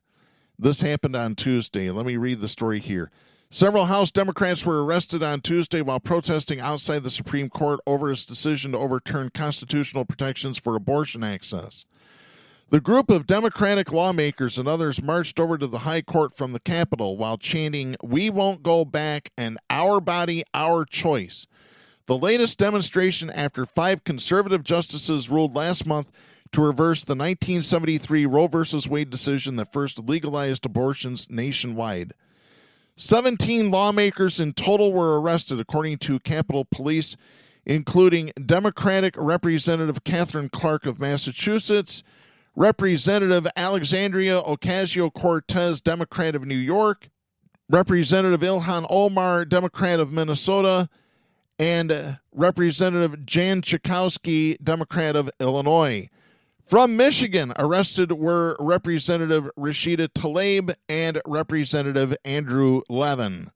This happened on Tuesday. Let me read the story here. Several House Democrats were arrested on Tuesday while protesting outside the Supreme Court over its decision to overturn constitutional protections for abortion access. The group of Democratic lawmakers and others marched over to the High Court from the Capitol while chanting, "We won't go back," and "Our body, our choice." The latest demonstration after 5 conservative justices ruled last month to reverse the 1973 Roe v. Wade decision that first legalized abortions nationwide. 17 lawmakers in total were arrested, according to Capitol Police, including Democratic Representative Catherine Clark of Massachusetts, Representative Alexandria Ocasio-Cortez, Democrat of New York, Representative Ilhan Omar, Democrat of Minnesota, and Representative Jan Schakowsky, Democrat of Illinois. From Michigan, arrested were Representative Rashida Tlaib and Representative Andrew Levin.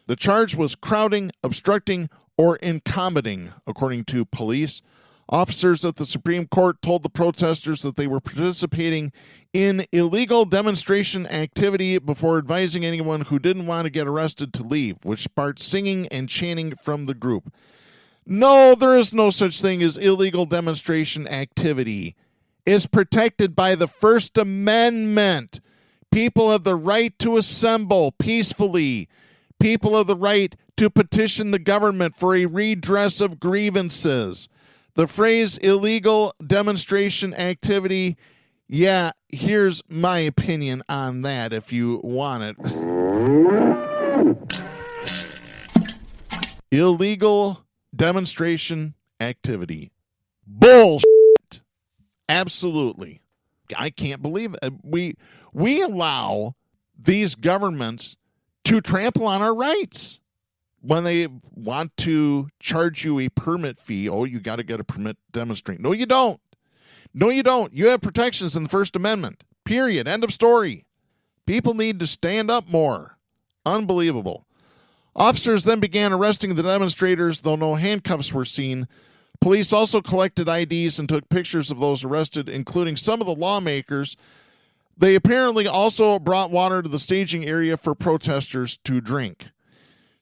The charge was crowding, obstructing, or incommoding, according to police. Officers at the Supreme Court told the protesters that they were participating in illegal demonstration activity before advising anyone who didn't want to get arrested to leave, which sparked singing and chanting from the group. No, there is no such thing as illegal demonstration activity. It's protected by the First Amendment. People have the right to assemble peacefully. People have the right to petition the government for a redress of grievances. The phrase illegal demonstration activity, yeah, here's my opinion on that if you want it. Illegal demonstration activity. Bullshit. Absolutely. I can't believe it. We allow these governments to trample on our rights. When they want to charge you a permit fee, oh, you got to get a permit to demonstrate. No, you don't. No, you don't. You have protections in the First Amendment. Period. End of story. People need to stand up more. Unbelievable. Officers then began arresting the demonstrators, though no handcuffs were seen. Police also collected IDs and took pictures of those arrested, including some of the lawmakers. They apparently also brought water to the staging area for protesters to drink.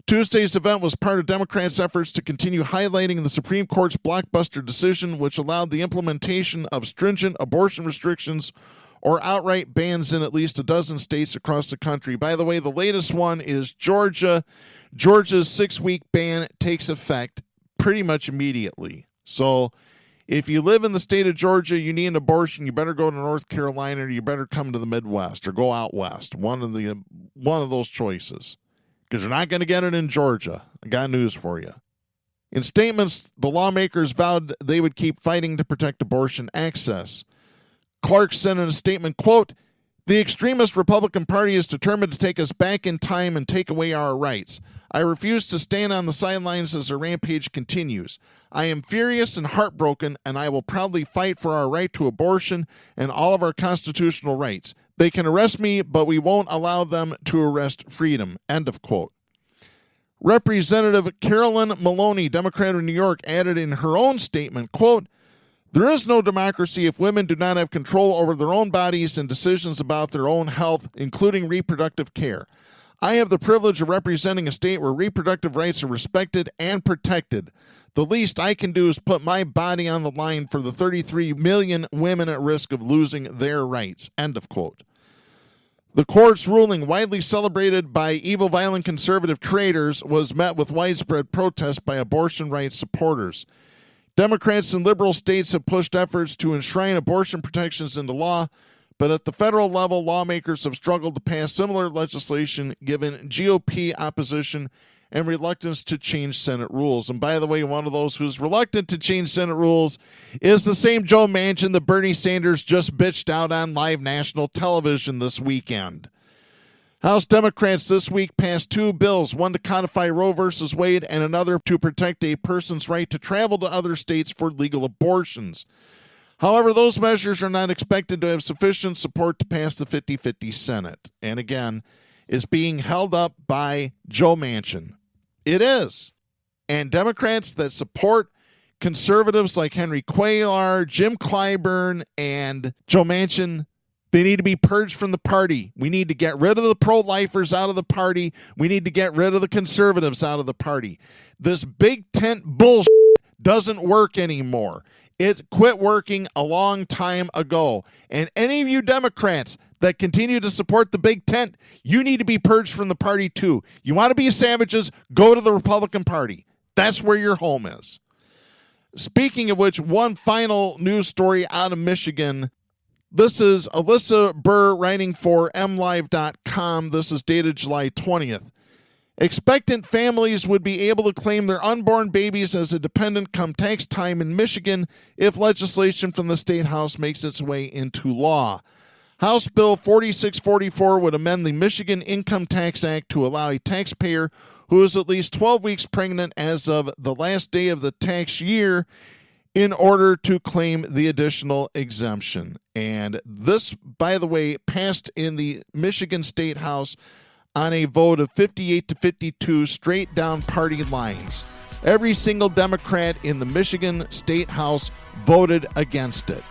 Tuesday's event was part of Democrats' efforts to continue highlighting the Supreme Court's blockbuster decision, which allowed the implementation of stringent abortion restrictions or outright bans in at least a dozen states across the country. By the way, the latest one is Georgia. Georgia's 6-week ban takes effect pretty much immediately. So If you live in the state of Georgia, you need an abortion, you better go to North Carolina, or you better come to the Midwest or go out west. One of those choices. Because you're not going to get it in Georgia. I got news for you. In statements, the lawmakers vowed they would keep fighting to protect abortion access. Clark said in a statement, quote, "The extremist Republican Party is determined to take us back in time and take away our rights. I refuse to stand on the sidelines as the rampage continues. I am furious and heartbroken, and I will proudly fight for our right to abortion and all of our constitutional rights. They can arrest me, but we won't allow them to arrest freedom." End of quote. Representative Carolyn Maloney, Democrat of New York, added in her own statement, quote, "There is no democracy if women do not have control over their own bodies and decisions about their own health, including reproductive care. I have the privilege of representing a state where reproductive rights are respected and protected. The least I can do is put my body on the line for the 33 million women at risk of losing their rights." End of quote. The court's ruling, widely celebrated by evil, violent conservative traitors, was met with widespread protest by abortion rights supporters. Democrats in liberal states have pushed efforts to enshrine abortion protections into law, but at the federal level, lawmakers have struggled to pass similar legislation given GOP opposition and reluctance to change Senate rules. And by the way, one of those who's reluctant to change Senate rules is the same Joe Manchin that Bernie Sanders just bitched out on live national television this weekend. House Democrats this week passed two bills, one to codify Roe v. Wade and another to protect a person's right to travel to other states for legal abortions. However, those measures are not expected to have sufficient support to pass the 50-50 Senate. And again, is being held up by Joe Manchin. It is. And Democrats that support conservatives like Henry Cuellar, Jim Clyburn, and Joe Manchin, they need to be purged from the party. We need to get rid of the pro-lifers out of the party. We need to get rid of the conservatives out of the party. This big tent bullshit doesn't work anymore. It quit working a long time ago. And any of you Democrats that continue to support the big tent, you need to be purged from the party too. You want to be savages, go to the Republican Party. That's where your home is. Speaking of which, one final news story out of Michigan. This is Alyssa Burr writing for MLive.com. This is dated July 20th. Expectant families would be able to claim their unborn babies as a dependent come tax time in Michigan if legislation from the State House makes its way into law. House Bill 4644 would amend the Michigan Income Tax Act to allow a taxpayer who is at least 12 weeks pregnant as of the last day of the tax year in order to claim the additional exemption. And this, by the way, passed in the Michigan State House on a vote of 58 to 52 straight down party lines. Every single Democrat in the Michigan State House voted against it.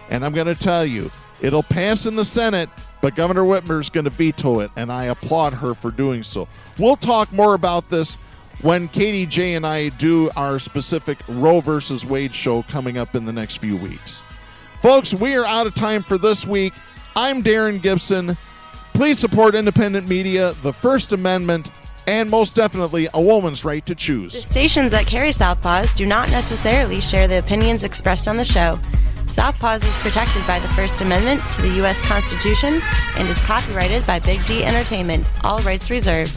And I'm going to tell you, it'll pass in the Senate, but Governor Whitmer's going to veto it, and I applaud her for doing so. We'll talk more about this when Katie J and I do our specific Roe versus Wade show coming up in the next few weeks. Folks, we are out of time for this week. I'm Darren Gibson. Please support independent media, the First Amendment, and most definitely a woman's right to choose. The stations that carry Southpaws do not necessarily share the opinions expressed on the show. Southpaws is protected by the First Amendment to the U.S. Constitution and is copyrighted by Big D Entertainment. All rights reserved.